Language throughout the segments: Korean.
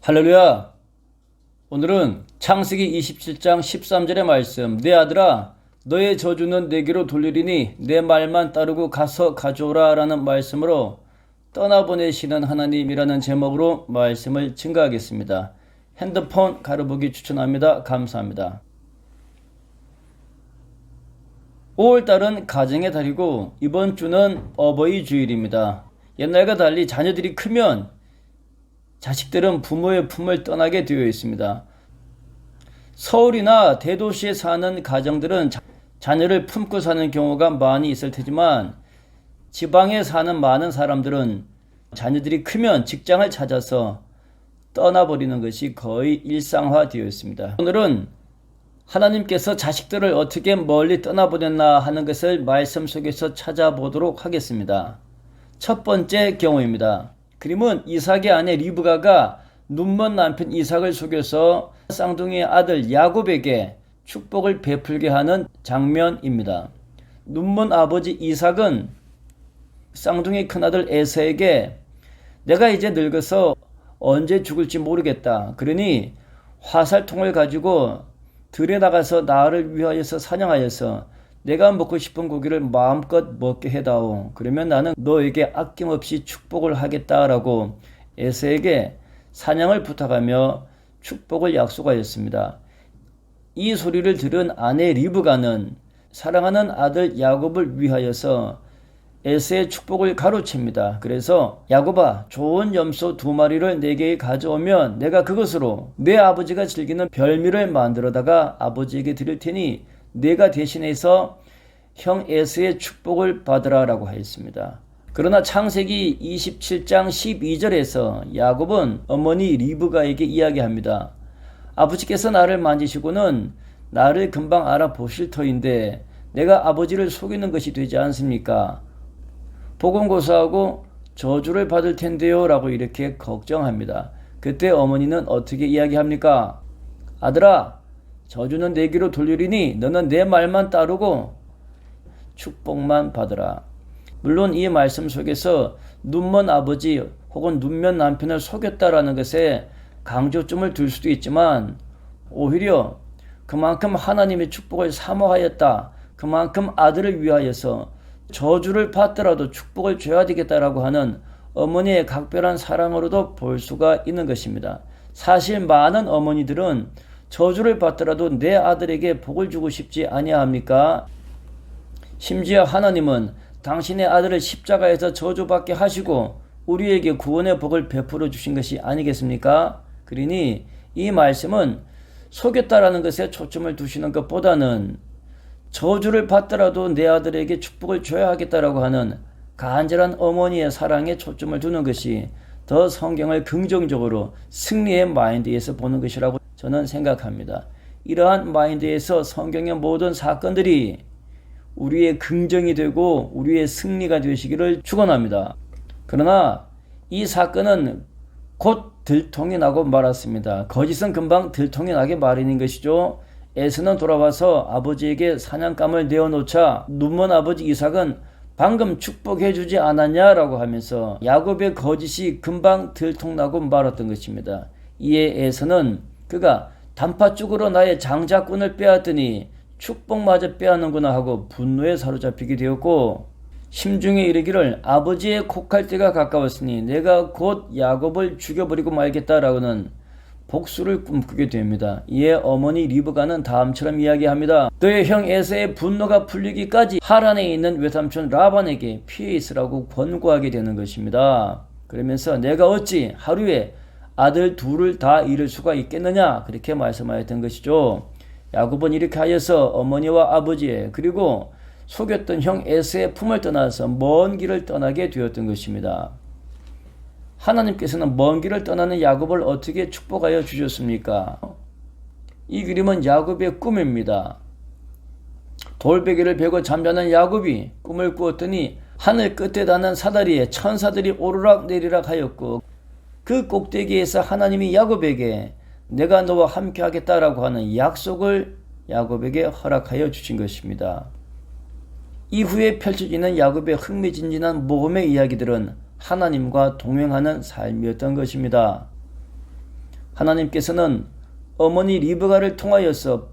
할렐루야. 오늘은 창세기 27장 13절의 말씀. 내 아들아 너의 저주는 내게로 돌리리니 내 말만 따르고 가서 가져오라 라는 말씀으로 떠나보내시는 하나님이라는 제목으로 말씀을 증가하겠습니다. 핸드폰 가로보기 추천합니다. 감사합니다. 5월달은 가정의 달이고 이번 주는 어버이 주일입니다. 옛날과 달리 자녀들이 크면 자식들은 부모의 품을 떠나게 되어 있습니다. 서울이나 대도시에 사는 가정들은 자녀를 품고 사는 경우가 많이 있을 테지만 지방에 사는 많은 사람들은 자녀들이 크면 직장을 찾아서 떠나버리는 것이 거의 일상화되어 있습니다. 오늘은 하나님께서 자식들을 어떻게 멀리 떠나보냈나 하는 것을 말씀 속에서 찾아보도록 하겠습니다. 첫 번째 경우입니다. 그림은 이삭의 아내 리브가가 눈먼 남편 이삭을 속여서 쌍둥이 아들 야곱에게 축복을 베풀게 하는 장면입니다. 눈먼 아버지 이삭은 쌍둥이 큰아들 에서에게 내가 이제 늙어서 언제 죽을지 모르겠다. 그러니 화살통을 가지고 들에 나가서 나를 위하여서 사냥하여서 내가 먹고 싶은 고기를 마음껏 먹게 해다오. 그러면 나는 너에게 아낌없이 축복을 하겠다라고 에서에게 사냥을 부탁하며 축복을 약속하였습니다. 이 소리를 들은 아내 리브가는 사랑하는 아들 야곱을 위하여서 에서의 축복을 가로챕니다. 그래서 야곱아, 좋은 염소 2마리를 내게 가져오면 내가 그것으로 내 아버지가 즐기는 별미를 만들어다가 아버지에게 드릴 테니 내가 대신해서 형 에서의 축복을 받으라 라고 하였습니다. 그러나 창세기 27장 12절에서 야곱은 어머니 리브가에게 이야기합니다. 아버지께서 나를 만지시고는 나를 금방 알아보실 터인데 내가 아버지를 속이는 것이 되지 않습니까? 보건고사하고 저주를 받을 텐데요 라고 이렇게 걱정합니다. 그때 어머니는 어떻게 이야기합니까? 아들아, 저주는 내게로 돌리리니 너는 내 말만 따르고 축복만 받으라. 물론 이 말씀 속에서 눈먼 아버지 혹은 눈먼 남편을 속였다라는 것에 강조점을 둘 수도 있지만 오히려 그만큼 하나님의 축복을 사모하였다. 그만큼 아들을 위하여서 저주를 받더라도 축복을 줘야 되겠다라고 하는 어머니의 각별한 사랑으로도 볼 수가 있는 것입니다. 사실 많은 어머니들은 저주를 받더라도 내 아들에게 복을 주고 싶지 아니합니까? 심지어 하나님은 당신의 아들을 십자가에서 저주받게 하시고 우리에게 구원의 복을 베풀어 주신 것이 아니겠습니까? 그러니 이 말씀은 속였다라는 것에 초점을 두시는 것보다는 저주를 받더라도 내 아들에게 축복을 줘야 하겠다라고 하는 간절한 어머니의 사랑에 초점을 두는 것이 더 성경을 긍정적으로 승리의 마인드에서 보는 것이라고 저는 생각합니다. 이러한 마인드에서 성경의 모든 사건들이 우리의 긍정이 되고 우리의 승리가 되시기를 축원합니다. 그러나 이 사건은 곧 들통이 나고 말았습니다. 거짓은 금방 들통이 나게 마련인 것이죠. 에서는 돌아와서 아버지에게 사냥감을 내어놓자 눈먼 아버지 이삭은 방금 축복해주지 않았냐라고 하면서 야곱의 거짓이 금방 들통나고 말았던 것입니다. 이에 에서는 그가 단팥죽으로 나의 장자권을 빼앗더니 축복마저 빼앗는구나 하고 분노에 사로잡히게 되었고 심중에 이르기를 아버지의 곡할 때가 가까웠으니 내가 곧 야곱을 죽여버리고 말겠다라고는 복수를 꿈꾸게 됩니다. 이에 어머니 리브가는 다음처럼 이야기합니다. 너의 형 에서의 분노가 풀리기까지 하란에 있는 외삼촌 라반에게 피해 있으라고 권고하게 되는 것입니다. 그러면서 내가 어찌 하루에 아들 둘을 다 잃을 수가 있겠느냐 그렇게 말씀하였던 것이죠. 야곱은 이렇게 하여서 어머니와 아버지의 그리고 속였던 형 에서의 품을 떠나서 먼 길을 떠나게 되었던 것입니다. 하나님께서는 먼 길을 떠나는 야곱을 어떻게 축복하여 주셨습니까? 이 그림은 야곱의 꿈입니다. 돌베개를 베고 잠자는 야곱이 꿈을 꾸었더니 하늘 끝에 닿는 사다리에 천사들이 오르락 내리락 하였고 그 꼭대기에서 하나님이 야곱에게 내가 너와 함께 하겠다라고 하는 약속을 야곱에게 허락하여 주신 것입니다. 이후에 펼쳐지는 야곱의 흥미진진한 모험의 이야기들은 하나님과 동행하는 삶이었던 것입니다. 하나님께서는 어머니 리브가를 통하여서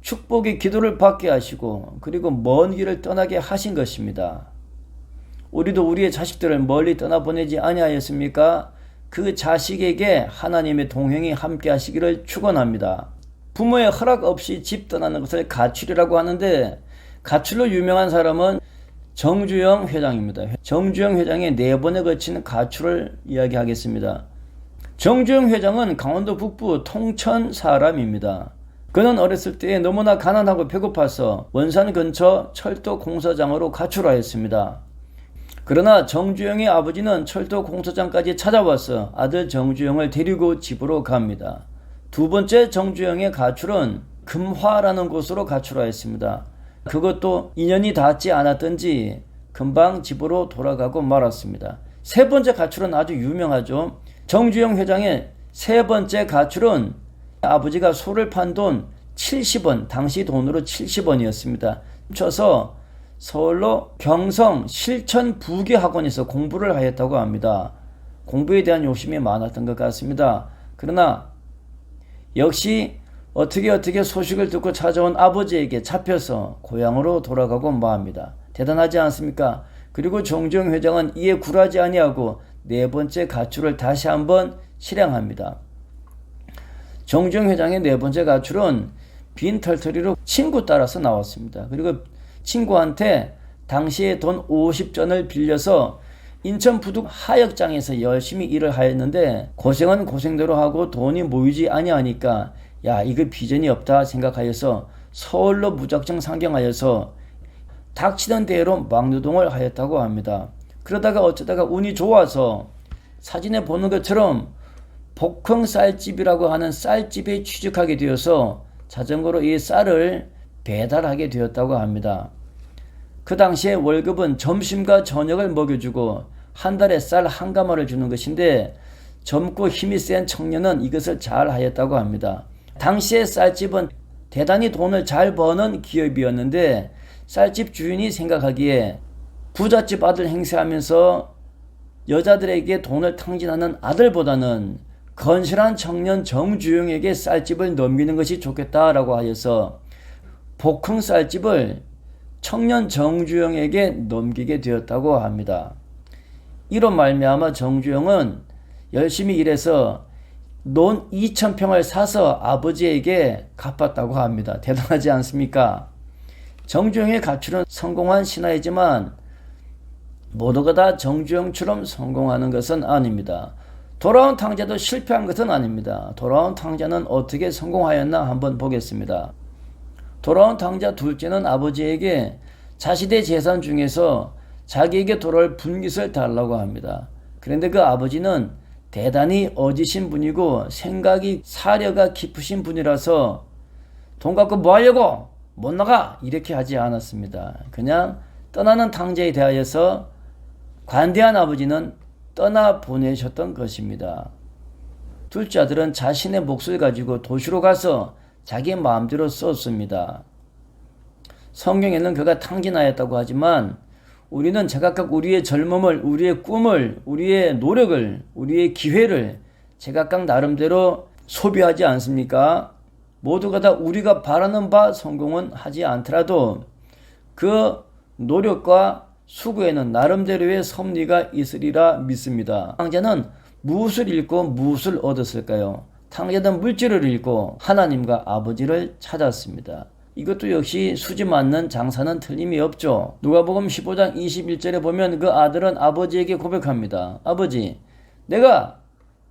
축복의 기도를 받게 하시고 그리고 먼 길을 떠나게 하신 것입니다. 우리도 우리의 자식들을 멀리 떠나보내지 아니하였습니까? 그 자식에게 하나님의 동행이 함께 하시기를 축원합니다. 부모의 허락 없이 집 떠나는 것을 가출이라고 하는데, 가출로 유명한 사람은 정주영 회장입니다. 정주영 회장의 4번에 걸친 가출을 이야기하겠습니다. 정주영 회장은 강원도 북부 통천 사람입니다. 그는 어렸을 때에 너무나 가난하고 배고파서 원산 근처 철도 공사장으로 가출하였습니다. 그러나 정주영의 아버지는 철도 공사장까지 찾아와서 아들 정주영을 데리고 집으로 갑니다. 두 번째 정주영의 가출은 금화라는 곳으로 가출하였습니다. 그것도 인연이 닿지 않았던지 금방 집으로 돌아가고 말았습니다. 세 번째 가출은 아주 유명하죠. 정주영 회장의 세 번째 가출은 아버지가 소를 판 돈 70원, 당시 돈으로 70원이었습니다. 훔쳐서 서울로 경성 실천 부계학원에서 공부를 하였다고 합니다. 공부에 대한 욕심이 많았던 것 같습니다. 그러나 역시 어떻게 소식을 듣고 찾아온 아버지에게 잡혀서 고향으로 돌아가고 마합니다. 대단하지 않습니까? 그리고 정주영 회장은 이에 굴하지 아니하고 4번째 가출을 다시 한번 실행합니다. 정주영 회장의 4번째 가출은 빈털터리로 친구 따라서 나왔습니다. 그리고 친구한테 당시에 돈 50전을 빌려서 인천 부두 하역장에서 열심히 일을 하였는데, 고생은 고생대로 하고 돈이 모이지 아니하니까 야, 이거 비전이 없다 생각하여서 서울로 무작정 상경하여서 닥치던 대로 막노동을 하였다고 합니다. 그러다가 어쩌다가 운이 좋아서 사진에 보는 것처럼 복흥 쌀집이라고 하는 쌀집에 취직하게 되어서 자전거로 이 쌀을 배달하게 되었다고 합니다. 그 당시에 월급은 점심과 저녁을 먹여주고 한 달에 쌀 한 가마를 주는 것인데, 젊고 힘이 센 청년은 이것을 잘 하였다고 합니다. 당시에 쌀집은 대단히 돈을 잘 버는 기업이었는데, 쌀집 주인이 생각하기에 부잣집 아들 행세하면서 여자들에게 돈을 탕진하는 아들보다는 건실한 청년 정주영에게 쌀집을 넘기는 것이 좋겠다라고 하여서 복흥 쌀집을 청년 정주영에게 넘기게 되었다고 합니다. 이로 말미암아 정주영은 열심히 일해서 논 2,000평을 사서 아버지에게 갚았다고 합니다. 대단하지 않습니까? 정주영의 가출은 성공한 신화이지만 모두가 다 정주영처럼 성공하는 것은 아닙니다. 돌아온 탕자도 실패한 것은 아닙니다. 돌아온 탕자는 어떻게 성공하였나 한번 보겠습니다. 돌아온 탕자 둘째는 아버지에게 자신의 재산 중에서 자기에게 돌아올 분깃을 달라고 합니다. 그런데 그 아버지는 대단히 어지신 분이고 생각이 사려가 깊으신 분이라서 돈 갖고 뭐 하려고? 못 나가! 이렇게 하지 않았습니다. 그냥 떠나는 탕자에 대하여서 관대한 아버지는 떠나보내셨던 것입니다. 둘째 아들은 자신의 몫을 가지고 도시로 가서 자기 마음대로 썼습니다. 성경에는 그가 탕진하였다고 하지만 우리는 제각각 우리의 젊음을, 우리의 꿈을, 우리의 노력을, 우리의 기회를 제각각 나름대로 소비하지 않습니까? 모두가 다 우리가 바라는 바 성공은 하지 않더라도 그 노력과 수고에는 나름대로의 섭리가 있으리라 믿습니다. 탕자는 무엇을 잃고 무엇을 얻었을까요? 탕자는 물질을 잃고 하나님과 아버지를 찾았습니다. 이것도 역시 수지 맞는 장사는 틀림이 없죠. 누가복음 15장 21절에 보면 그 아들은 아버지에게 고백합니다. 아버지, 내가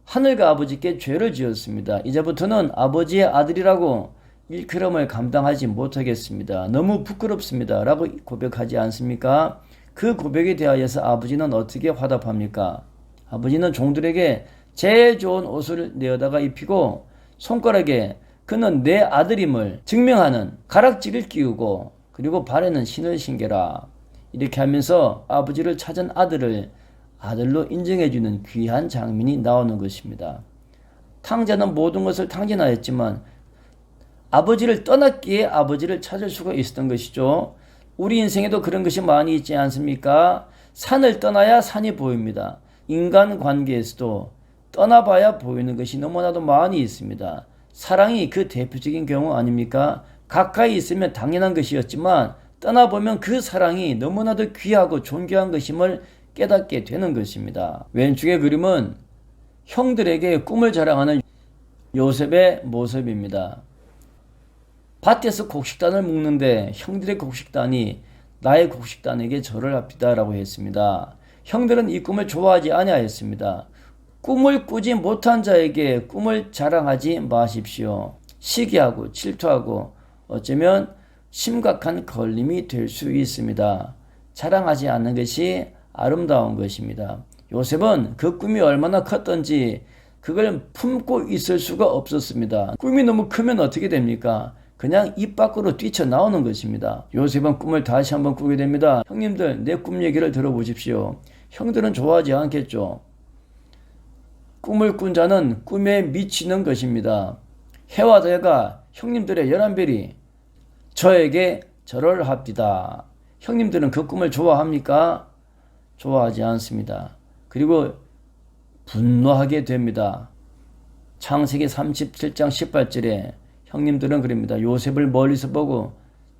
하늘과 아버지께 죄를 지었습니다. 이제부터는 아버지의 아들이라고 일컬음을 감당하지 못하겠습니다. 너무 부끄럽습니다. 라고 고백하지 않습니까? 그 고백에 대하여서 아버지는 어떻게 화답합니까? 아버지는 종들에게 제일 좋은 옷을 내어다가 입히고 손가락에 그는 내 아들임을 증명하는 가락지를 끼우고 그리고 발에는 신을 신겨라. 이렇게 하면서 아버지를 찾은 아들을 아들로 인정해주는 귀한 장면이 나오는 것입니다. 탕자는 모든 것을 탕진하였지만 아버지를 떠났기에 아버지를 찾을 수가 있었던 것이죠. 우리 인생에도 그런 것이 많이 있지 않습니까? 산을 떠나야 산이 보입니다. 인간관계에서도 떠나봐야 보이는 것이 너무나도 많이 있습니다. 사랑이 그 대표적인 경우 아닙니까? 가까이 있으면 당연한 것이었지만 떠나보면 그 사랑이 너무나도 귀하고 존귀한 것임을 깨닫게 되는 것입니다. 왼쪽의 그림은 형들에게 꿈을 자랑하는 요셉의 모습입니다. 밭에서 곡식단을 묶는데 형들의 곡식단이 나의 곡식단에게 절을 합시다 라고 했습니다. 형들은 이 꿈을 좋아하지 아니하였습니다. 꿈을 꾸지 못한 자에게 꿈을 자랑하지 마십시오. 시기하고 질투하고 어쩌면 심각한 걸림이 될 수 있습니다. 자랑하지 않는 것이 아름다운 것입니다. 요셉은 그 꿈이 얼마나 컸던지 그걸 품고 있을 수가 없었습니다. 꿈이 너무 크면 어떻게 됩니까? 그냥 입 밖으로 뛰쳐나오는 것입니다. 요셉은 꿈을 다시 한번 꾸게 됩니다. 형님들, 내 꿈 얘기를 들어보십시오. 형들은 좋아하지 않겠죠? 꿈을 꾼 자는 꿈에 미치는 것입니다. 해와 달과 형님들의 11별이 저에게 절을 합디다. 형님들은 그 꿈을 좋아합니까? 좋아하지 않습니다. 그리고 분노하게 됩니다. 창세기 37장 18절에 형님들은 그럽니다. 요셉을 멀리서 보고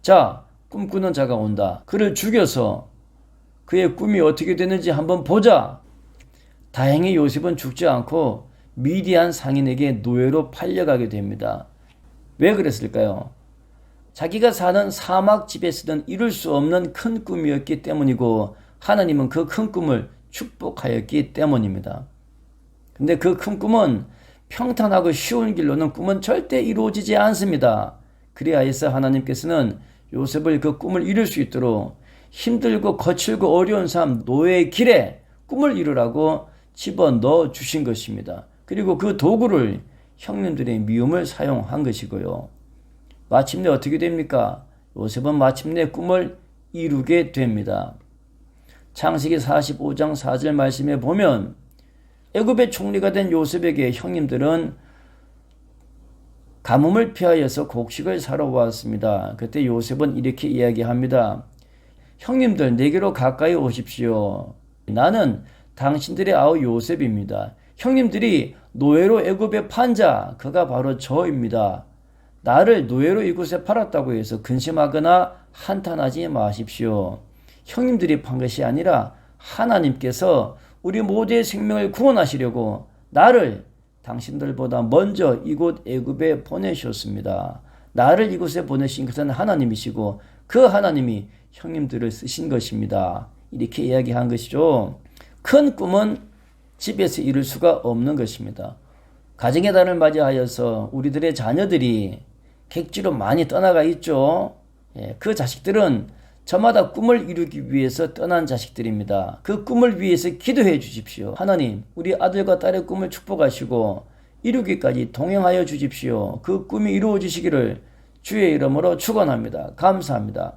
자, 꿈꾸는 자가 온다. 그를 죽여서 그의 꿈이 어떻게 되는지 한번 보자. 다행히 요셉은 죽지 않고 미디안 상인에게 노예로 팔려가게 됩니다. 왜 그랬을까요? 자기가 사는 사막 집에서는 이룰 수 없는 큰 꿈이었기 때문이고 하나님은 그 큰 꿈을 축복하였기 때문입니다. 근데 그 큰 꿈은 평탄하고 쉬운 길로는 꿈은 절대 이루어지지 않습니다. 그리하여서 하나님께서는 요셉을 그 꿈을 이룰 수 있도록 힘들고 거칠고 어려운 삶 노예의 길에 꿈을 이루라고 집어넣어 주신 것입니다. 그리고 그 도구를 형님들의 미움을 사용한 것이고요. 마침내 어떻게 됩니까? 요셉은 마침내 꿈을 이루게 됩니다. 창세기 45장 4절 말씀에 보면 애굽의 총리가 된 요셉에게 형님들은 가뭄을 피하여서 곡식을 사러 왔습니다. 그때 요셉은 이렇게 이야기합니다. 형님들, 내게로 가까이 오십시오. 나는 당신들의 아우 요셉입니다. 형님들이 노예로 애굽에 판 자, 그가 바로 저입니다. 나를 노예로 이곳에 팔았다고 해서 근심하거나 한탄하지 마십시오. 형님들이 판 것이 아니라 하나님께서 우리 모두의 생명을 구원하시려고 나를 당신들보다 먼저 이곳 애굽에 보내셨습니다. 나를 이곳에 보내신 것은 하나님이시고 그 하나님이 형님들을 쓰신 것입니다. 이렇게 이야기한 것이죠. 큰 꿈은 집에서 이룰 수가 없는 것입니다. 가정의 달을 맞이하여서 우리들의 자녀들이 객지로 많이 떠나가 있죠. 그 자식들은 저마다 꿈을 이루기 위해서 떠난 자식들입니다. 그 꿈을 위해서 기도해 주십시오. 하나님, 우리 아들과 딸의 꿈을 축복하시고 이루기까지 동행하여 주십시오. 그 꿈이 이루어지시기를 주의 이름으로 축원합니다. 감사합니다.